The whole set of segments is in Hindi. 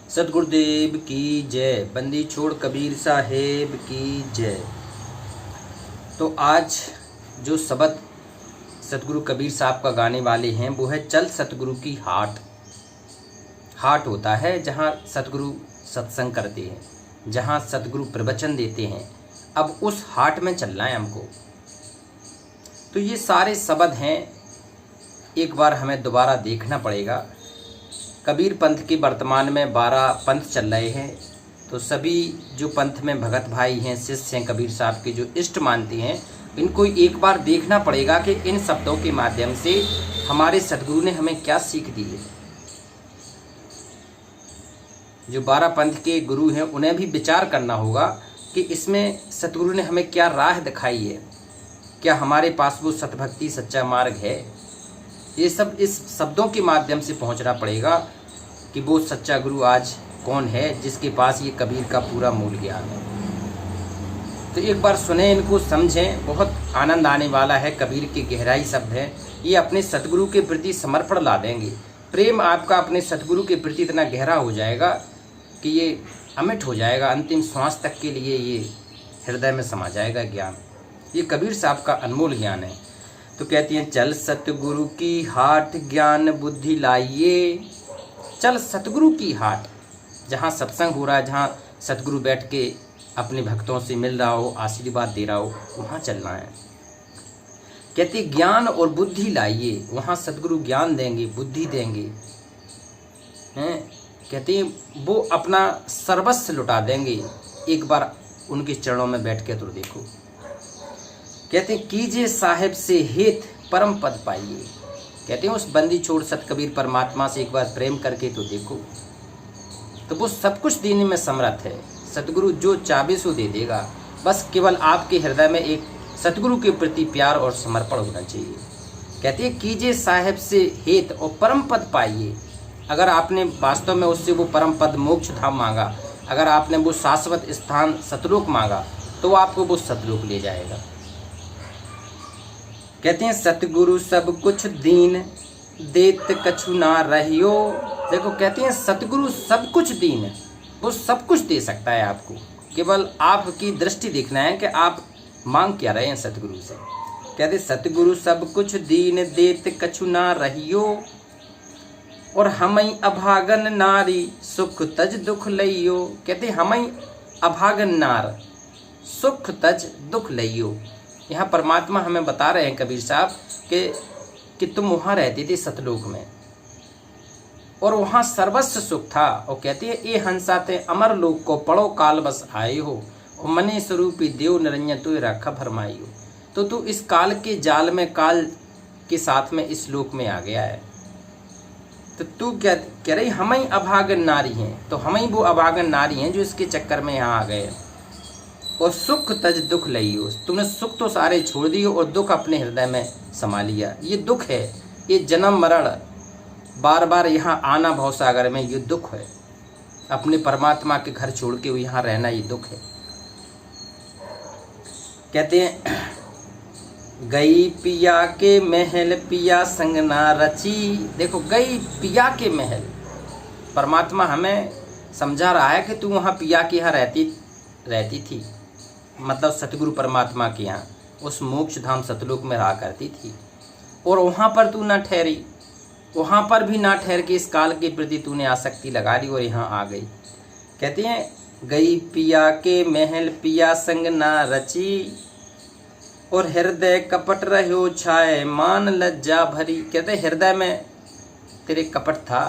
सतगुरुदेव की जय। बंदी छोड़ कबीर साहेब की जय। तो आज जो शब्द सतगुरु कबीर साहब का गाने वाले हैं वो है चल सतगुरु की हाट। हाट होता है जहाँ सतगुरु सत्संग करते हैं, जहाँ सतगुरु प्रवचन देते हैं। अब उस हाट में चलना है हमको। तो ये सारे शब्द हैं, एक बार हमें दोबारा देखना पड़ेगा। कबीर पंथ के वर्तमान में 12 पंथ चल रहे हैं। तो सभी जो पंथ में भगत भाई हैं, शिष्य हैं, कबीर साहब के जो इष्ट मानते हैं, इनको एक बार देखना पड़ेगा कि इन शब्दों के माध्यम से हमारे सतगुरु ने हमें क्या सीख दी है। जो 12 पंथ के गुरु हैं उन्हें भी विचार करना होगा कि इसमें सतगुरु ने हमें क्या राह दिखाई है, क्या हमारे पास वो सतभक्ति सच्चा मार्ग है। ये सब इस शब्दों के माध्यम से पहुंचना पड़ेगा कि वो सच्चा गुरु आज कौन है जिसके पास ये कबीर का पूरा मूल ज्ञान है। तो एक बार सुने, इनको समझें, बहुत आनंद आने वाला है। कबीर की गहराई शब्द है, ये अपने सतगुरु के प्रति समर्पण ला देंगे। प्रेम आपका अपने सतगुरु के प्रति इतना गहरा हो जाएगा कि ये अमिट हो जाएगा, अंतिम श्वास तक के लिए ये हृदय में समा जाएगा ज्ञान। ये कबीर साहब का अनमोल ज्ञान है। तो कहती हैं चल सतगुरु की हाट ज्ञान बुद्धि लाइए। चल सतगुरु की हाट, जहाँ सत्संग हो रहा है, जहाँ सतगुरु बैठ के अपने भक्तों से मिल रहा हो, आशीर्वाद दे रहा हो, वहाँ चलना है। कहते ज्ञान और बुद्धि लाइए। वहाँ सतगुरु ज्ञान देंगे, बुद्धि देंगे हैं। कहते हैं वो अपना सर्वस्व लुटा देंगे। एक बार उनके चरणों में बैठ के तो देखो। कहते हैं कीजिए साहेब से हित परम पद पाइए। कहते हैं उस बंदी छोड़ सत कबीर परमात्मा से एक बार प्रेम करके तो देखो, तो वो सब कुछ देने में समर्थ है। सतगुरु जो चाहे सो दे देगा। बस केवल आपके हृदय में एक सतगुरु के प्रति प्यार और समर्पण होना चाहिए। कहते हैं कीजिए साहेब से हित और परम पद पाइए। अगर आपने वास्तव में उससे वो परम पद मोक्ष धाम मांगा, अगर आपने वो शाश्वत स्थान सतलोक मांगा, तो आपको वो सतलोक ले जाएगा। कहते हैं सतगुरु सब कुछ दीन देत कछु ना रहियो। देखो, कहते हैं सतगुरु सब कुछ दीन, वो सब कुछ दे सकता है आपको। केवल आपकी दृष्टि देखना है कि आप मांग क्या रहे हैं सतगुरु से। कहते सतगुरु सब कुछ दीन देत कछु ना रहियो, और हमई अभागन नारी सुख तज दुख लइयो। कहते हमई अभागन नार सुख तज दुख लइयो। यहाँ परमात्मा हमें बता रहे हैं कबीर साहब कि तुम वहाँ रहते थे सतलोक में, और वहाँ सर्वस्व सुख था। और कहते हैं ये हंसा थे अमर लोक को पढ़ो काल बस आए हो, और मने स्वरूपी देव निरंजन तो रखा भरमाई हो। तो तू इस काल के जाल में, काल के साथ में इस लोक में आ गया है। तो तू क्या कह रही, हम ही अभागन नारी हैं। तो हम ही वो अभागन नारी हैं जो इसके चक्कर में यहाँ आ गए। और सुख तज दुख लइयो, तुमने सुख तो सारे छोड़ दिए और दुख अपने हृदय में समा लिया। ये दुख है, ये जन्म मरण, बार बार यहाँ आना भवसागर में, ये दुख है। अपने परमात्मा के घर छोड़ के यहाँ रहना, ये दुख है। कहते हैं गई पिया के महल पिया संग ना रची। देखो, गई पिया के महल, परमात्मा हमें समझा रहा है कि तू वहाँ पिया के यहाँ रहती थी, मतलब सतगुरु परमात्मा के यहाँ, उस मोक्ष धाम सतलोक में रहा करती थी। और वहाँ पर तू ना ठहरी, वहाँ पर भी ना ठहर के इस काल के प्रति तूने आसक्ति लगा ली और यहाँ आ गई। कहते हैं गई पिया के महल पिया संग ना रची, और हृदय कपट रहो छाए मान लज्जा भरी। कहते हृदय में तेरे कपट था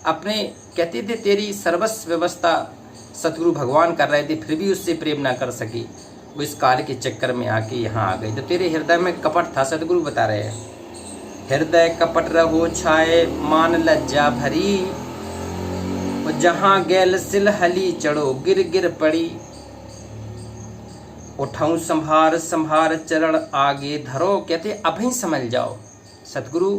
अपने। कहते थे तेरी सर्वस्व व्यवस्था सतगुरु भगवान कर रहे थे, फिर भी उससे प्रेम ना कर सकी। वो इस काल के चक्कर में आके यहाँ आ गई। तो तेरे हृदय में कपट था, सतगुरु बता रहे हैं। हृदय कपट रहो छाए मान लज्जा भरी, और जहाँ गैल सिल हली चढ़ो गिर गिर पड़ी। उठाऊं संभार संभार चरण आगे धरो। कहते अभी समझ जाओ। सतगुरु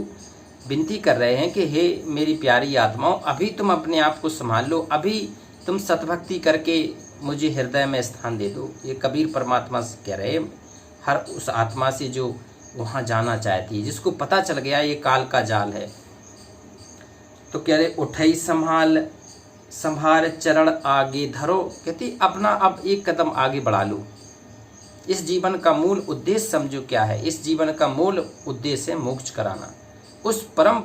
विनती कर रहे हैं कि हे मेरी प्यारी आत्माओं, अभी तुम अपने आप को संभाल लो, अभी तुम सतभक्ति करके मुझे हृदय में स्थान दे दो। ये कबीर परमात्मा से कह रहे हैं, हर उस आत्मा से जो वहाँ जाना चाहती है, जिसको पता चल गया ये काल का जाल है। तो कह रहे उठई संभाल संभार चरण आगे धरो, कहती अपना अब एक कदम आगे बढ़ा लो। इस जीवन का मूल उद्देश्य समझो क्या है। इस जीवन का मूल उद्देश्य है मोक्ष कराना, उस परम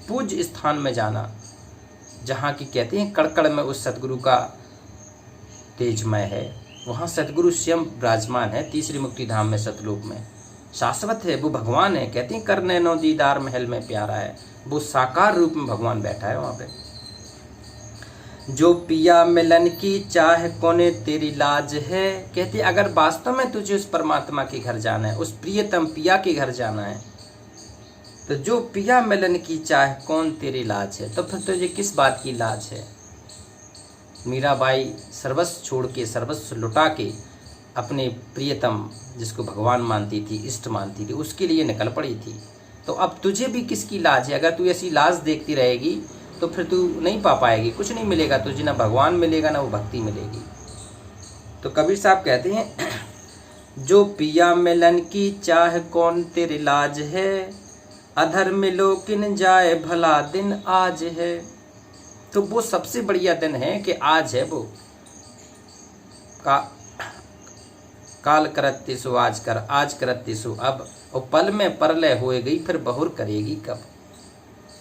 पूज्य स्थान में जाना जहाँ की कहते हैं कड़कड़ में उस सतगुरु का तेजमय है। वहाँ सतगुरु स्वयं विराजमान है, तीसरी मुक्ति धाम में, सतलोक में शाश्वत है। वो भगवान है, कहते हैं कर नैनो दीदार महल में प्यारा है। वो साकार रूप में भगवान बैठा है वहाँ पे। जो पिया मिलन की चाह कोने तेरी लाज है, कहते अगर वास्तव में तुझे उस परमात्मा के घर जाना है, उस प्रियतम पिया के घर जाना है, तो जो पिया मिलन की चाह कौन तेरी लाज है, तो फिर तुझे किस बात की लाज है। मीराबाई सर्वस्व छोड़ के, सर्वस्व लुटा के अपने प्रियतम जिसको भगवान मानती थी, इष्ट मानती थी, उसके लिए निकल पड़ी थी। तो अब तुझे भी किसकी लाज है। अगर तू ऐसी लाज देखती रहेगी तो फिर तू नहीं पा पाएगी, कुछ नहीं मिलेगा तुझे, ना भगवान मिलेगा ना वो भक्ति मिलेगी। तो कबीर साहब कहते हैं जो पिया मिलन की चाह कौन तेरे लाज है, अधर मिलो किन जाए भला दिन आज है। तो वो सबसे बढ़िया दिन है कि आज है वो। काल करते सो आज कर, आज करते सो अब, और पल में परलय होए गई फिर बहुर करेगी कब।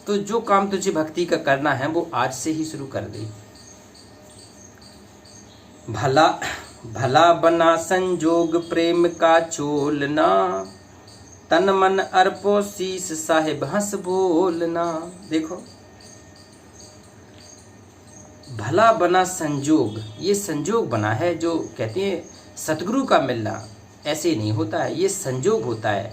तो जो काम तुझे भक्ति का करना है वो आज से ही शुरू कर दे। भला भला बना संजोग प्रेम का चोलना, तन मन अर्पो शीस साहिब हंस बोलना। देखो भला बना संजोग, ये संजोग बना है। जो कहते हैं सतगुरु का मिलना ऐसे नहीं होता है, ये संजोग होता है।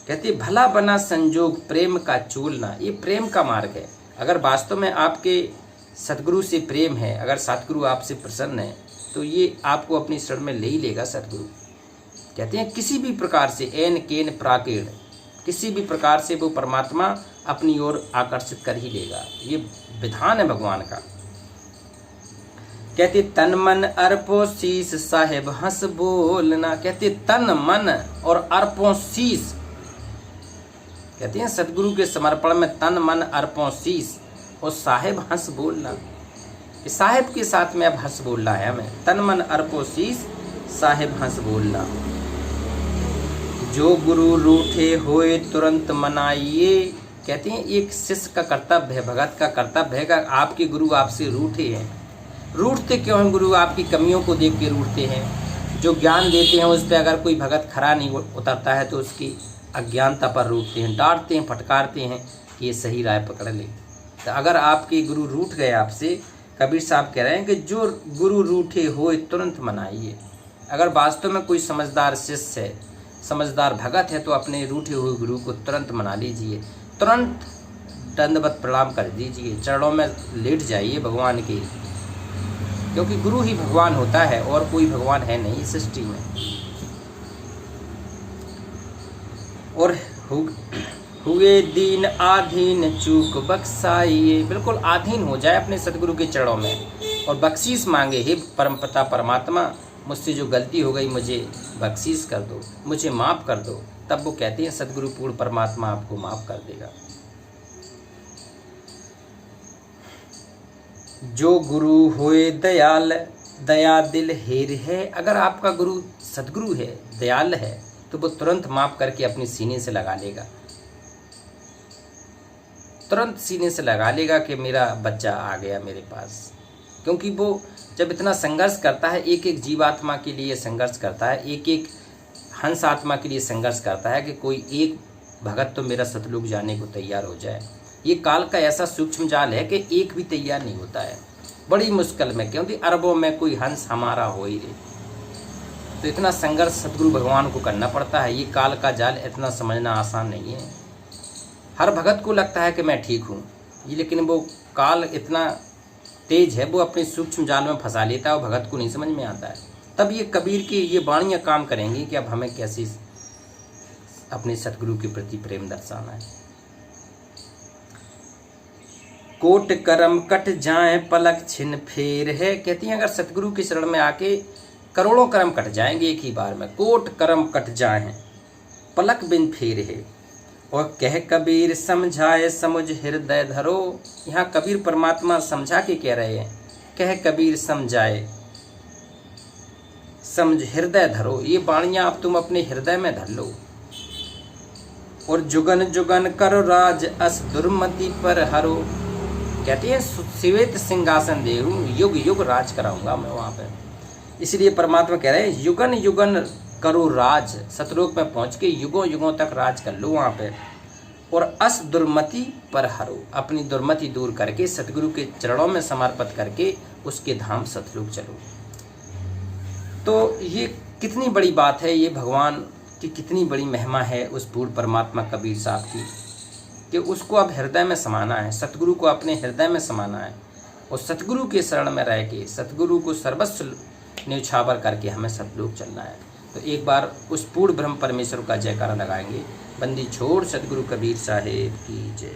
कहते भला बना संजोग प्रेम का चूलना, ये प्रेम का मार्ग है। अगर वास्तव में आपके सतगुरु से प्रेम है, अगर सतगुरु आपसे प्रसन्न है, तो ये आपको अपनी शरण में ले ही लेगा सतगुरु। कहते हैं किसी भी प्रकार से एन केन प्राकेण, किसी भी प्रकार से वो परमात्मा अपनी ओर आकर्षित कर ही लेगा। ये विधान है भगवान का। कहते तन मन अर्पो शीस साहेब हंस बोलना। कहते तन मन और अर्पो शीस, कहते हैं सतगुरु के समर्पण में तन मन अर्पो शीस और साहेब हंस बोलना। साहेब के साथ में अब हंस बोलना है हमें। तन मन अर्पो शीस साहेब हंस बोलना। जो गुरु रूठे होए तुरंत मनाइए। कहते हैं एक शिष्य का कर्तव्य है, भगत का कर्तव्य है कि आपके गुरु आपसे रूठे हैं। रूठते क्यों हैं गुरु? आपकी कमियों को देख के रूठते हैं। जो ज्ञान देते हैं उस पर अगर कोई भगत खरा नहीं उतरता है तो उसकी अज्ञानता पर रूठते हैं, डांटते हैं, फटकारते हैं कि ये सही राय पकड़ ले। तो अगर आपके गुरु रूठ गए आपसे, कबीर साहब कह रहे हैं कि जो गुरु रूठे होए तुरंत मनाइए। अगर वास्तव में कोई समझदार शिष्य है, समझदार भगत है, तो अपने रूठे हुए गुरु को तुरंत मना लीजिए, तुरंत दंडवत प्रणाम कर दीजिए, चरणों में लेट जाइए भगवान के, क्योंकि गुरु ही भगवान होता है और कोई भगवान है नहीं सृष्टि में। और हुए दीन आधीन चूक बख्शाइए। बिल्कुल आधीन हो जाए अपने सतगुरु के चरणों में और बख्शीश मांगे, हे परमपिता परमात्मा मुझसे जो गलती हो गई मुझे बख्शीश कर दो, मुझे माफ़ कर दो। तब वो कहते हैं सतगुरु पूर्ण परमात्मा आपको माफ़ कर देगा। जो गुरु होए दयाल दया दिल हेर है। अगर आपका गुरु सतगुरु है, दयाल है, तो वो तुरंत माफ़ करके अपने सीने से लगा लेगा, तुरंत सीने से लगा लेगा कि मेरा बच्चा आ गया मेरे पास। क्योंकि वो जब इतना संघर्ष करता है, एक एक जीवात्मा के लिए संघर्ष करता है, एक एक हंस आत्मा के लिए संघर्ष करता है कि कोई एक भगत तो मेरा सतलोक जाने को तैयार हो जाए। ये काल का ऐसा सूक्ष्म जाल है कि एक भी तैयार नहीं होता है, बड़ी मुश्किल में, क्योंकि अरबों में कोई हंस हमारा हो ही रहे। तो इतना संघर्ष सतगुरु भगवान को करना पड़ता है। ये काल का जाल इतना समझना आसान नहीं है। हर भगत को लगता है कि मैं ठीक हूँ, ये लेकिन वो काल इतना तेज है, वो अपने सूक्ष्म जाल में फंसा लेता है और भगत को नहीं समझ में आता है। तब ये कबीर की ये वाणियाँ काम करेंगी कि अब हमें कैसे अपने सतगुरु के प्रति प्रेम दर्शाना है। कोट करम कट जाए पलक छिन फेर है। कहती हैं अगर सतगुरु की शरण में आके करोड़ों कर्म कट जाएंगे एक ही बार में। कोट कर्म कट जाए पलक बिन फेर है। और कह कबीर समझाए समुझ हृदय धरो। यहाँ कबीर परमात्मा समझा के कह रहे हैं, कह कबीर समझाए समझ हृदय धरो, ये वाणियां अब तुम अपने हृदय में धर लो। और जुगन जुगन करो राज अस दुर्मति पर हरो। कहते हैं श्वेत सिंहासन दे युग युग राज कराऊंगा मैं वहां पे। इसलिए परमात्मा कह रहे हैं युगन युगन करो राज, सतलोक में पहुंच के युगों युगों तक राज कर लो वहां पे। और अस दुर्मति पर हरो, अपनी दुर्मति दूर करके सतगुरु के चरणों में समर्पित करके उसके धाम सतलोक चलो। तो ये कितनी बड़ी बात है, ये भगवान की कितनी बड़ी महिमा है उस पूर्ण परमात्मा कबीर साहब की, कि उसको अब हृदय में समाना है, सतगुरु को अपने हृदय में समाना है और सतगुरु के शरण में रह के सतगुरु को सर्वस्व न्यौछावर करके हमें सतलोक चलना है। तो एक बार उस पूर्ण ब्रह्म परमेश्वर का जयकारा लगाएंगे। बंदी छोड़ सतगुरु कबीर साहेब की जय।